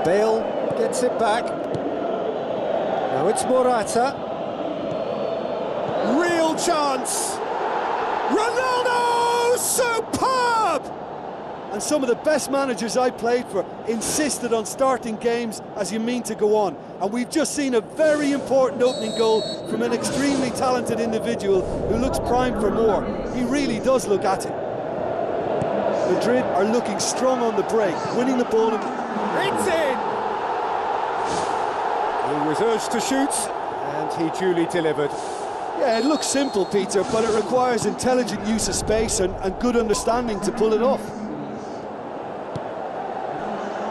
Bale gets it back. Now it's Morata. Real chance. Ronaldo! Superb! And some of the best managers I played for insisted on starting games as you mean to go on. And we've just seen a very important opening goal from an extremely talented individual who looks primed for more. He really does look at it. Madrid are looking strong on the break, winning the ball. It's in! He was urged to shoot, and he duly delivered. Yeah, it looks simple, Peter, but it requires intelligent use of space and good understanding to pull it off.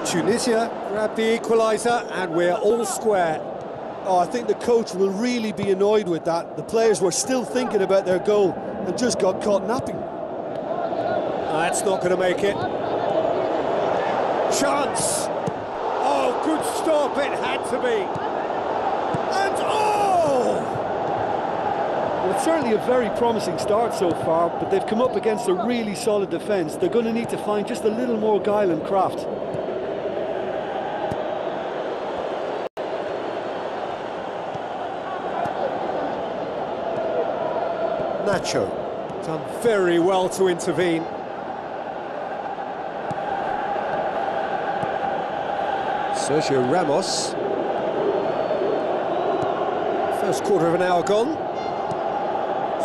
Tunisia grabbed the equaliser, and we're all square. Oh, I think the coach will really be annoyed with that. The players were still thinking about their goal and just got caught napping. That's not going to make it. Chance! Oh, good stop, it had to be. And oh! Well, it's certainly a very promising start so far, but they've come up against a really solid defence. They're going to need to find just a little more guile and craft. Nacho. Done very well to intervene. Sergio Ramos. First quarter of an hour gone.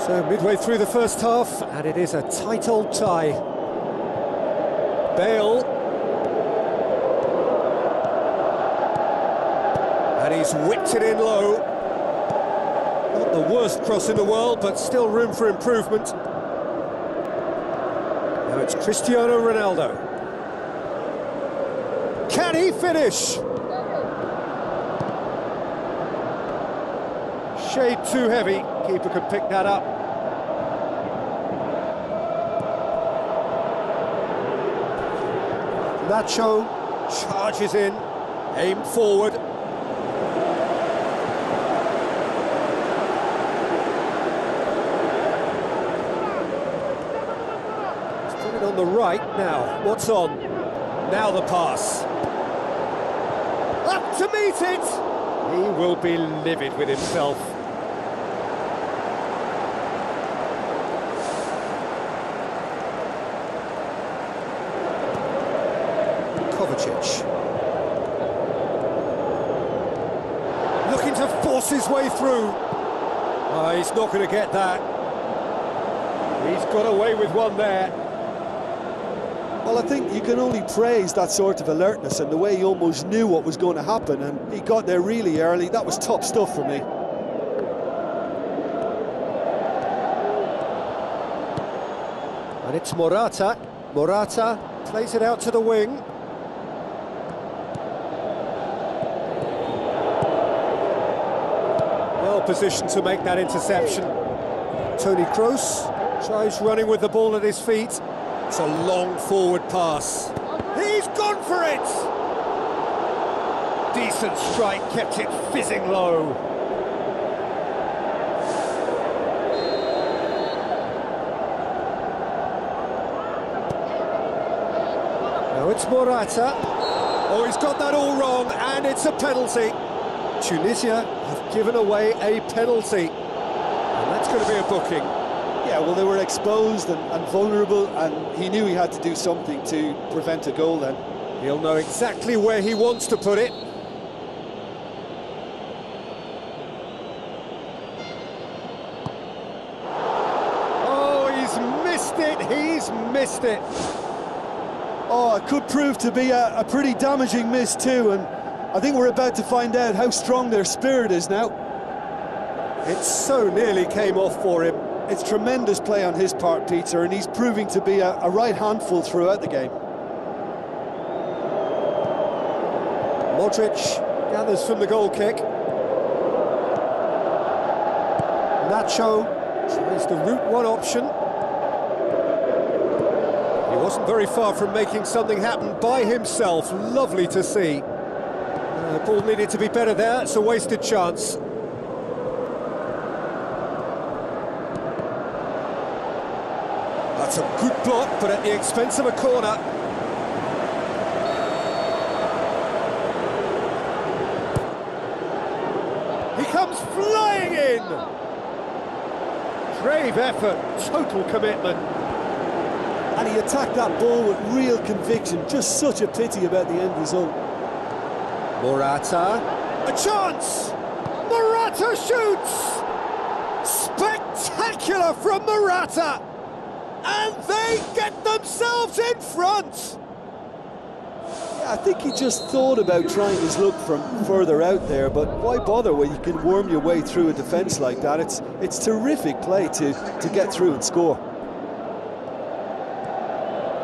So midway through the first half, and it is a tight old tie. Bale. And he's whipped it in low. Not the worst cross in the world, but still room for improvement. Now it's Cristiano Ronaldo. Can he finish? Shade too heavy. Keeper could pick that up. Nacho charges in, aimed forward. He's put it on the right now. What's on? Now the pass. Up to meet it! He will be livid with himself. Kovacic. Looking to force his way through. Oh, he's not going to get that. He's got away with one there. Well, I think you can only praise that sort of alertness and the way he almost knew what was going to happen, and he got there really early. That was top stuff for me. And it's Morata. Morata plays it out to the wing. Well positioned to make that interception. Toni Kroos tries running with the ball at his feet. It's a long forward pass. He's gone for it! Decent strike, kept it fizzing low. Now it's Morata. Oh, he's got that all wrong, and it's a penalty. Tunisia have given away a penalty, and that's going to be a booking. Yeah, well, they were exposed and vulnerable, and he knew he had to do something to prevent a goal then. He'll know exactly where he wants to put it. Oh, he's missed it, he's missed it. Oh, it could prove to be a pretty damaging miss too, and I think we're about to find out how strong their spirit is now. It so nearly came off for him. It's tremendous play on his part, Peter, and he's proving to be a right handful throughout the game. Modric gathers from the goal kick. Nacho tries the route one option. He wasn't very far from making something happen by himself. Lovely to see. The ball needed to be better there. It's a wasted chance. That's a good block, but at the expense of a corner. He comes flying in! Brave effort, total commitment. And he attacked that ball with real conviction. Just such a pity about the end result. Morata, a chance! Morata shoots! Spectacular from Morata! And they get themselves in front! Yeah, I think he just thought about trying his luck from further out there, but why bother when you can worm your way through a defence like that? It's terrific play to get through and score.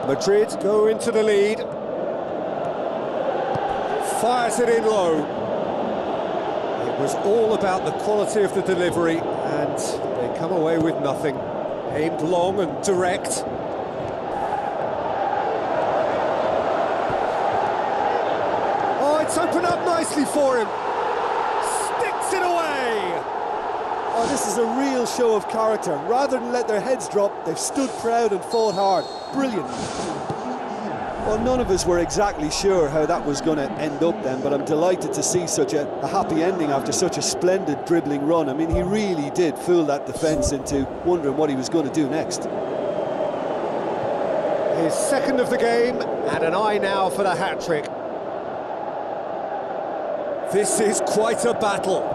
Madrid go into the lead. Fires it in low. It was all about the quality of the delivery, and they come away with nothing. Aimed long and direct. Oh, it's opened up nicely for him. Sticks it away. Oh, this is a real show of character. Rather than let their heads drop, they've stood proud and fought hard. Brilliant. Well, none of us were exactly sure how that was going to end up then, but I'm delighted to see such a happy ending after such a splendid dribbling run. I mean, he really did fool that defence into wondering what he was going to do next. His second of the game, and an eye now for the hat-trick. This is quite a battle.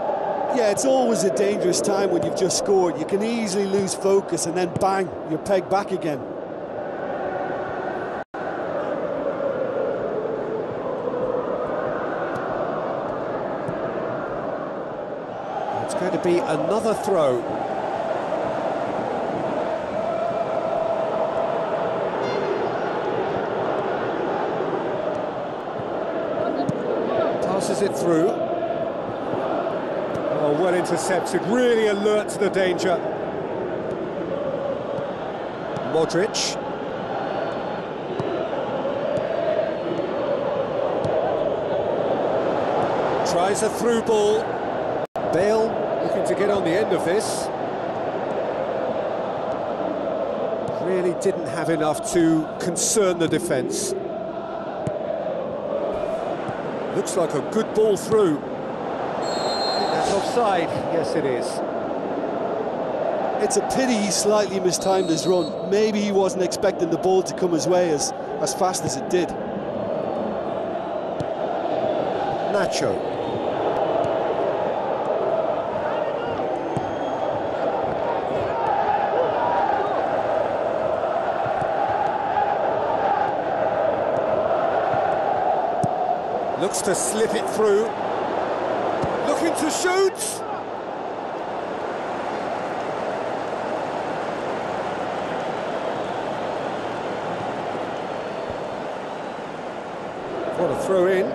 Yeah, it's always a dangerous time when you've just scored. You can easily lose focus and then bang, you're pegged back again. It's going to be another throw. Passes it through. Oh, well intercepted, really alert to the danger. Modric. Tries a through ball. Bale looking to get on the end of this. Really didn't have enough to concern the defence. Looks like a good ball through. I think that's offside. Yes, it is. It's a pity he slightly mistimed his run. Maybe he wasn't expecting the ball to come his way as fast as it did. Nacho. Looks to slip it through. Looking to shoot! What a throw in.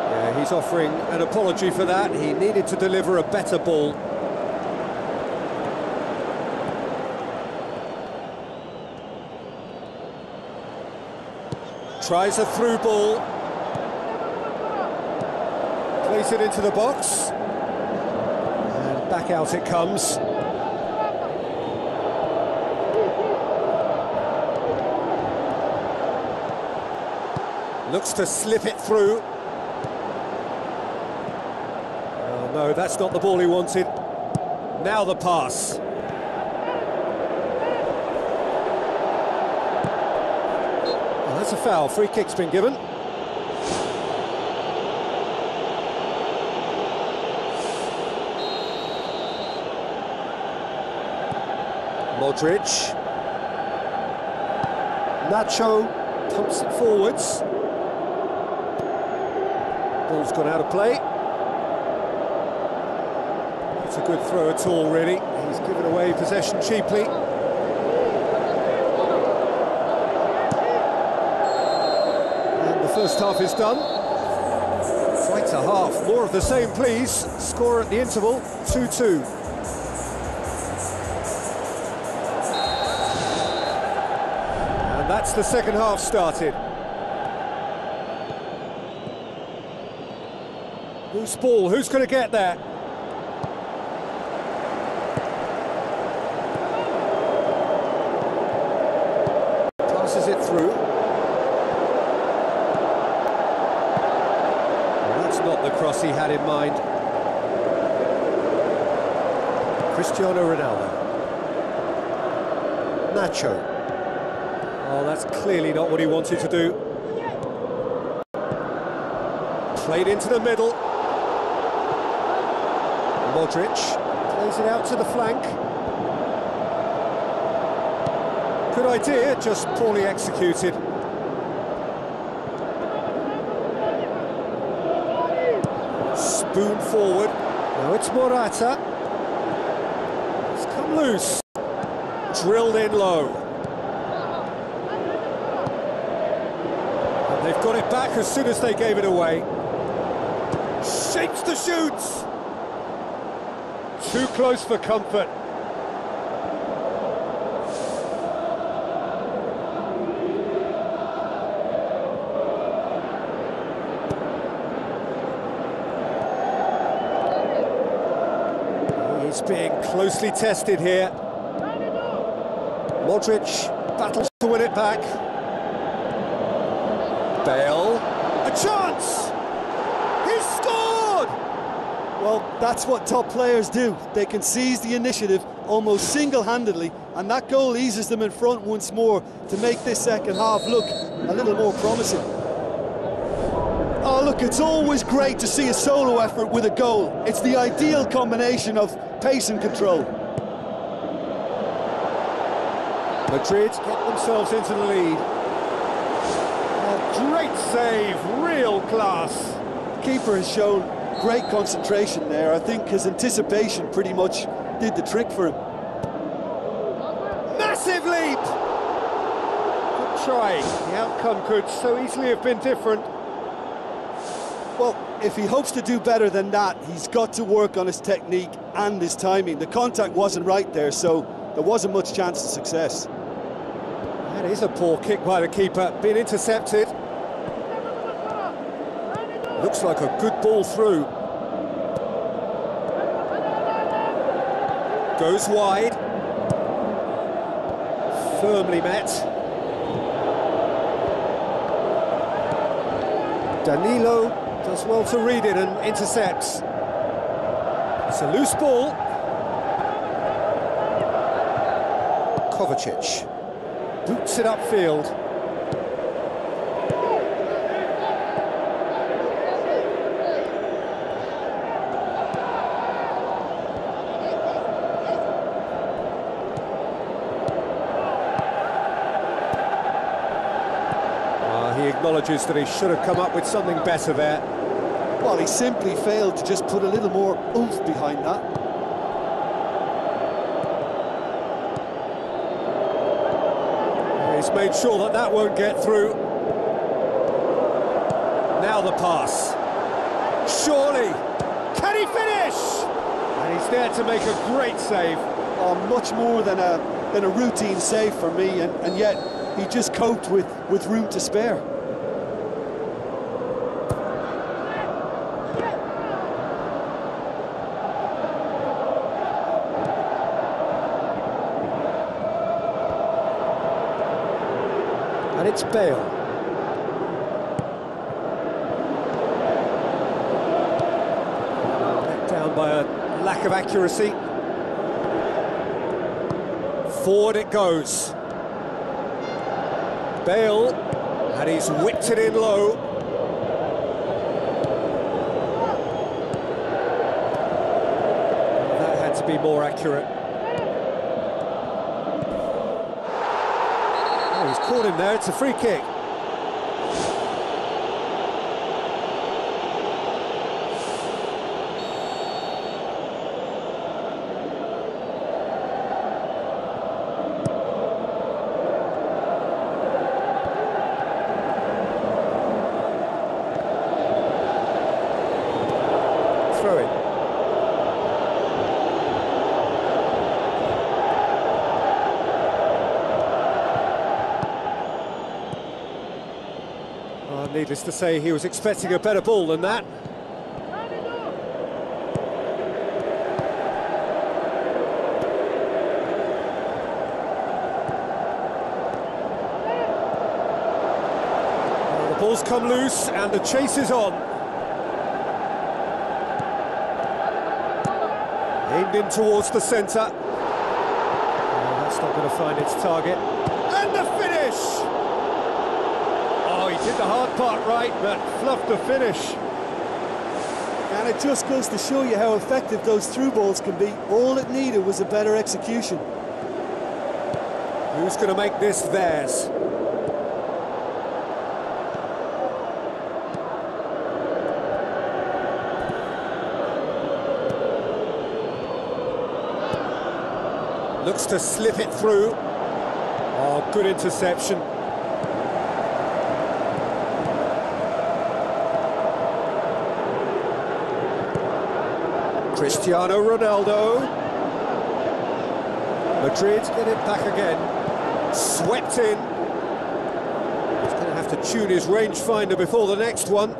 Yeah, he's offering an apology for that. He needed to deliver a better ball. Tries a through ball. Plays it into the box. And back out it comes. Looks to slip it through. Oh no, that's not the ball he wanted. Now the pass. That's a foul. Free kick's been given. Madrid. Nacho pumps it forwards. Ball's gone out of play. It's a good throw at all, really. He's given away possession cheaply. First half is done. Quite a half. More of the same, please. Score at the interval, 2-2. And that's the second half started. Loose ball, who's going to get that? Passes it through. Not the cross he had in mind. Cristiano Ronaldo. Nacho. Oh, that's clearly not what he wanted to do. Played into the middle. Modric plays it out to the flank. Good idea, just poorly executed. Spoon forward. Now it's Morata. It's come loose. Drilled in low. And they've got it back as soon as they gave it away. Shapes the shoots. Too close for comfort. He's being closely tested here. Modric battles to win it back. Bale, a chance! He's scored! Well, that's what top players do. They can seize the initiative almost single-handedly, and that goal eases them in front once more to make this second half look a little more promising. Oh, look, it's always great to see a solo effort with a goal. It's the ideal combination of pace and control. Madrid get themselves into the lead. A great save, real class. Keeper has shown great concentration there. I think his anticipation pretty much did the trick for him. Massive leap! Good try. The outcome could so easily have been different. Well, if he hopes to do better than that, he's got to work on his technique and his timing. The contact wasn't right there, so there wasn't much chance of success. That is a poor kick by the keeper, been intercepted. Looks like a good ball through. Goes wide. Firmly met. Danilo does well to read it and intercepts. It's a loose ball. Kovacic boots it upfield. acknowledges that he should have come up with something better there. Well, he simply failed to just put a little more oomph behind that. He's made sure that that won't get through. Now the pass. Surely. Can he finish? And he's there to make a great save. Oh, much more than a routine save for me, and yet he just coped with room to spare. And it's Bale. Let down by a lack of accuracy. Forward it goes. Bale, and he's whipped it in low. That had to be more accurate. Oh, he's caught him there, it's a free kick. Throw it. Oh, needless to say, he was expecting a better ball than that. Well, the ball's come loose and the chase is on. Aimed in towards the centre. Oh, that's not going to find its target. And the finish! Oh, he did the hard part right, but fluffed the finish. And it just goes to show you how effective those through balls can be. All it needed was a better execution. Who's going to make this theirs? Looks to slip it through. Oh, good interception. Cristiano Ronaldo. Madrid get it back again. Swept in. He's going to have to tune his rangefinder before the next one.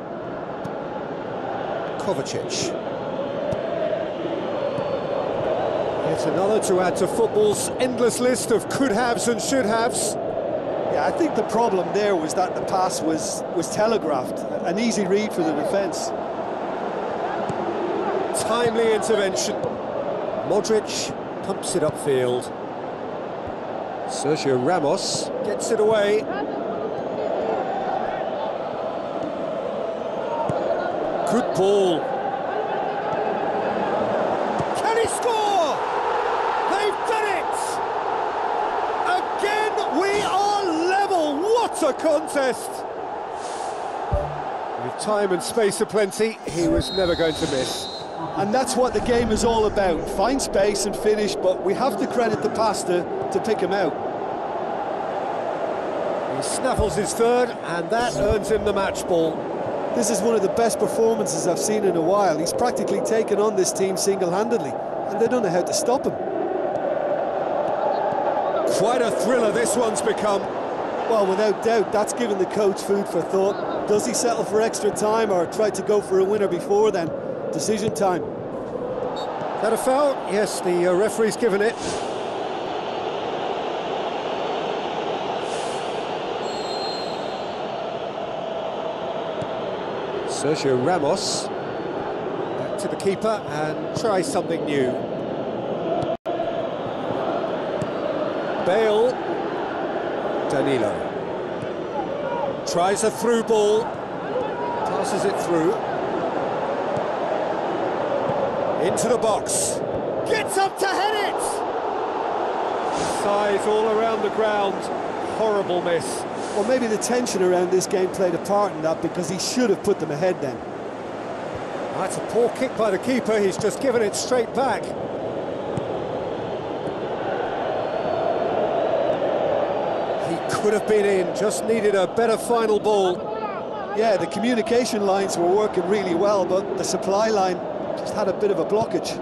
Kovacic. It's another to add to football's endless list of could-haves and should-haves. Yeah, I think the problem there was that the pass was telegraphed. An easy read for the defence. Timely intervention. Modric pumps it upfield. Sergio Ramos gets it away. Good ball. Can he score? They've done it! Again, we are level. What a contest! With time and space aplenty, he was never going to miss. And that's what the game is all about. Find space and finish, but we have to credit the pass to pick him out. He snaffles his third, and that earns him the match ball. This is one of the best performances I've seen in a while. He's practically taken on this team single-handedly, and they don't know how to stop him. Quite a thriller this one's become. Well, without doubt, that's given the coach food for thought. Does he settle for extra time or try to go for a winner before then? Decision time. That a foul? Yes, the referee's given it. Sergio Ramos. Back to the keeper and try something new. Bale. Danilo. Tries a through ball. Passes it through. Into the box. Gets up to head it! Size all around the ground. horrible miss. Well, maybe the tension around this game played a part in that, because he should have put them ahead then. That's a poor kick by the keeper, he's just given it straight back. He could have been in, just needed a better final ball. Yeah, the communication lines were working really well, but the supply line just had a bit of a blockage.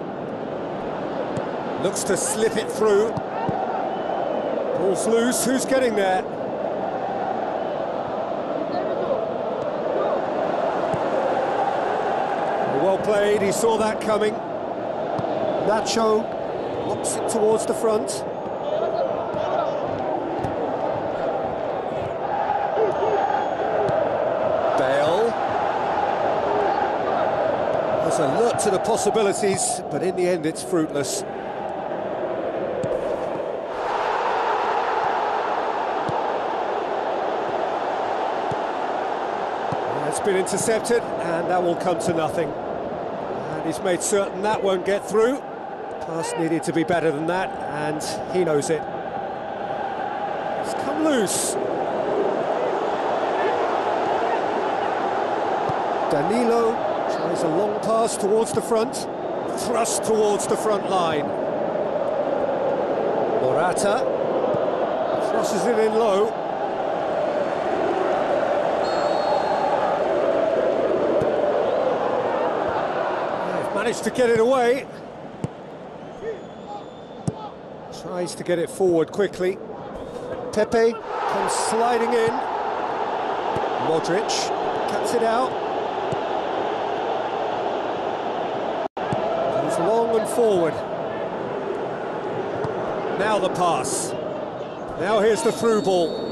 Looks to slip it through. Ball's loose, who's getting there? Well played, he saw that coming. Nacho locks it towards the front. Bale. There's alert to the possibilities, but in the end it's fruitless. It's been intercepted, and that will come to nothing. And he's made certain that won't get through. Pass needed to be better than that, and he knows it. It's come loose. Danilo tries a long pass towards the front, thrust towards the front line. Morata crosses it in low. Managed to get it away. Tries to get it forward quickly. Pepe comes sliding in. Modric cuts it out. Goes long and forward. Now the pass. Now here's the through ball.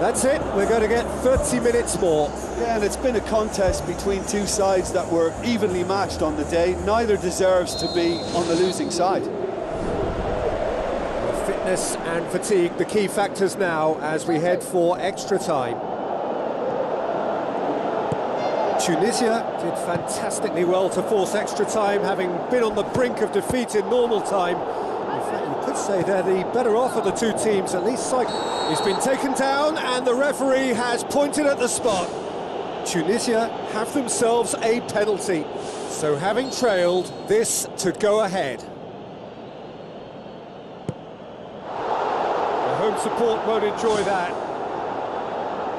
That's it, we're going to get 30 minutes more. Yeah, and it's been a contest between two sides that were evenly matched on the day. Neither deserves to be on the losing side. Well, fitness and fatigue, the key factors now as we head for extra time. Tunisia did fantastically well to force extra time, having been on the brink of defeat in normal time. In fact, you could say they're the better off of the two teams, at least. He's been taken down, and the referee has pointed at the spot. Tunisia have themselves a penalty, so having trailed, this to go ahead. The home support won't enjoy that.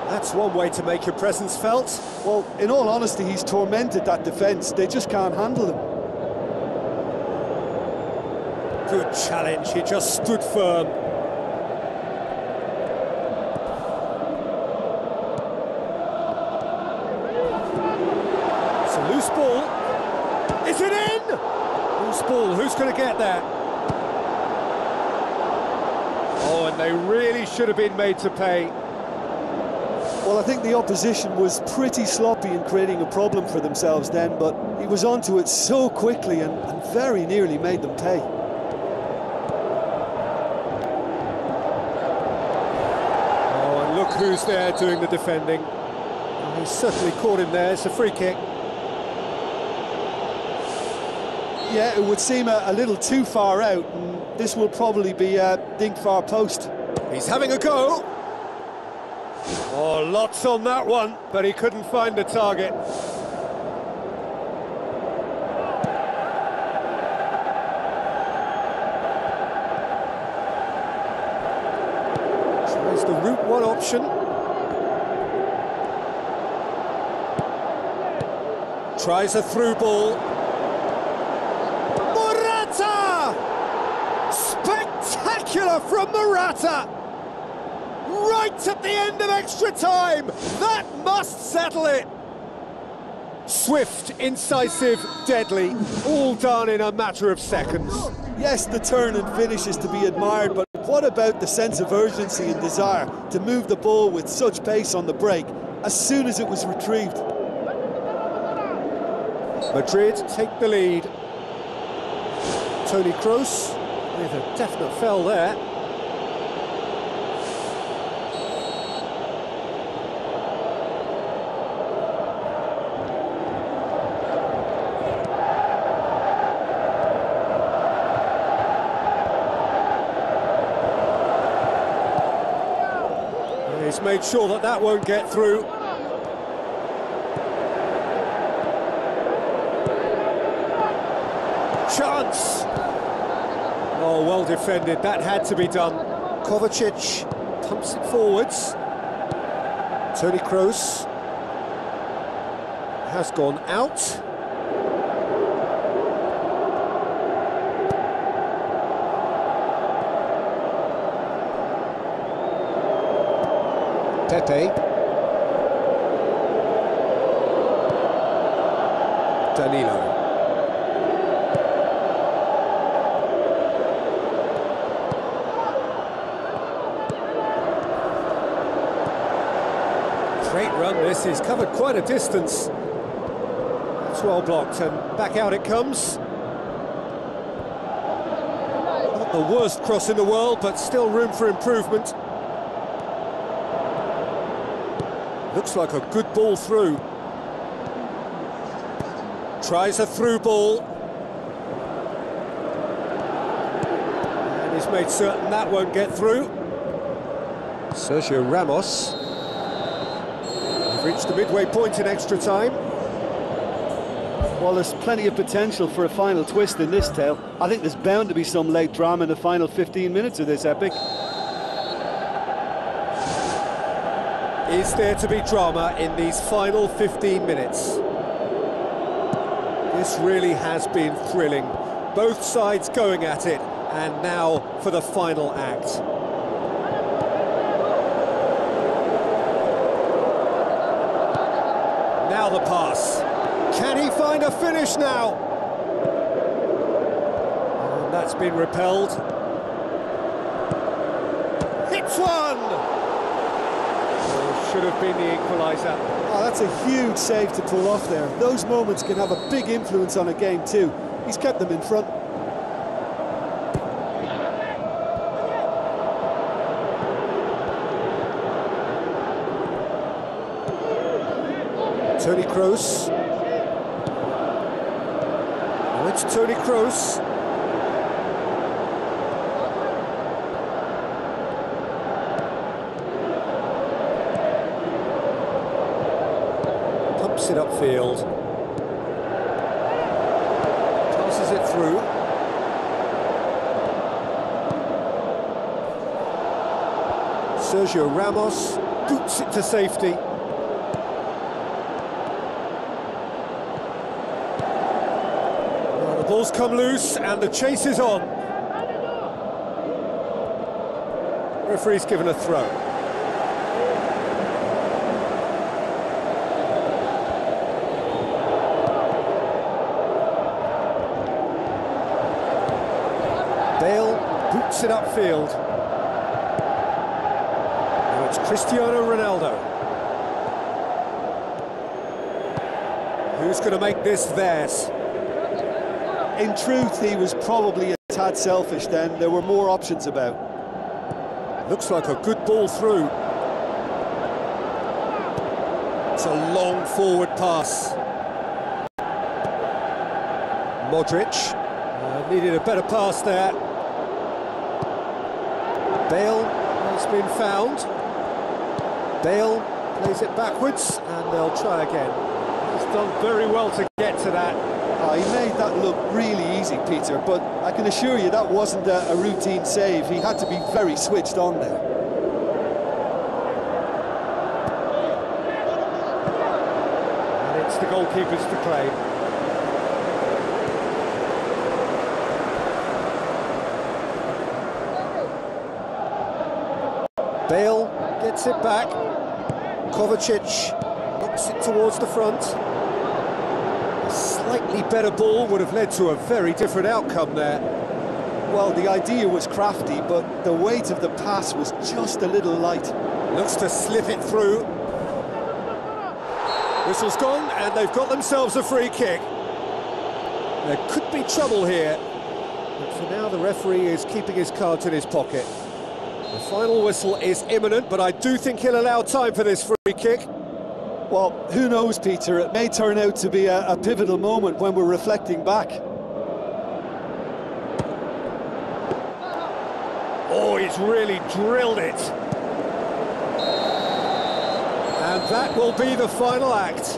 That's one way to make your presence felt. Well, in all honesty, he's tormented that defence. They just can't handle him. Good challenge, he just stood firm. It's a loose ball. Is it in? Loose ball, who's going to get that? Oh, and they really should have been made to pay. Well, I think the opposition was pretty sloppy in creating a problem for themselves then, but he was onto it so quickly and very nearly made them pay. Oh, and look who's there doing the defending. Oh, he's certainly caught him there, it's a free kick. Yeah, it would seem a little too far out, and this will probably be dink far post. He's having a go. Oh, lots on that one, but he couldn't find the target. Tries the route one option. Tries a through ball. Morata! Spectacular from Morata! Right at the end of extra time! That must settle it! Swift, incisive, deadly, all done in a matter of seconds. Yes, the turn and finish is to be admired, but what about the sense of urgency and desire to move the ball with such pace on the break as soon as it was retrieved? Madrid take the lead. Toni Kroos with a definite foul there. He's made sure that that won't get through. Chance! Oh, well defended, that had to be done. Kovacic pumps it forwards. Toni Kroos has gone out. Pepe. Danilo. Great run this, he's covered quite a distance. That's well blocked and back out it comes. Not the worst cross in the world, but still room for improvement. Looks like a good ball through. Tries a through ball. And he's made certain that won't get through. Sergio Ramos. We've reached the midway point in extra time. Well, there's plenty of potential for a final twist in this tale. I think there's bound to be some late drama in the final 15 minutes of this epic. Is there to be drama in these final 15 minutes? This really has been thrilling. Both sides going at it, and now for the final act. Now the pass. Can he find a finish now? And that's been repelled. Hits one! Should have been the equaliser. Oh, that's a huge save to pull off there. Those moments can have a big influence on a game too. He's kept them in front. Toni Kroos. Oh, it's Toni Kroos. Pumps it upfield. Passes it through. Sergio Ramos boots it to safety. The ball's come loose and the chase is on. Referee's given a throw. Bale boots it upfield. Now it's Cristiano Ronaldo. Who's going to make this theirs? In truth, he was probably a tad selfish then. There were more options about. Looks like a good ball through. It's a long forward pass. Modric needed a better pass there. Bale has been found. Bale plays it backwards and they'll try again. He's done very well to get to that. Oh, he made that look really easy, Peter, but I can assure you that wasn't a routine save. He had to be very switched on there. And it's the goalkeepers to claim. Bale gets it back. Kovacic knocks it towards the front. A slightly better ball would have led to a very different outcome there. Well, the idea was crafty, but the weight of the pass was just a little light. Looks to slip it through. Whistle's gone, and they've got themselves a free kick. There could be trouble here, but for now the referee is keeping his cards in his pocket. The final whistle is imminent, but I do think he'll allow time for this free kick. Well, who knows, Peter? It may turn out to be a pivotal moment when we're reflecting back. Oh, he's really drilled it. And that will be the final act.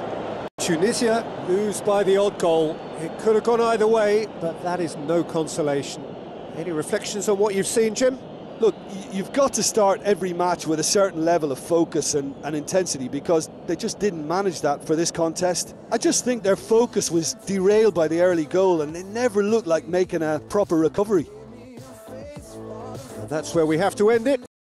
Tunisia lose by the odd goal. It could have gone either way, but that is no consolation. Any reflections on what you've seen, Jim? Look, you've got to start every match with a certain level of focus and intensity, because they just didn't manage that for this contest. I just think their focus was derailed by the early goal, and they never looked like making a proper recovery. And that's where we have to end it.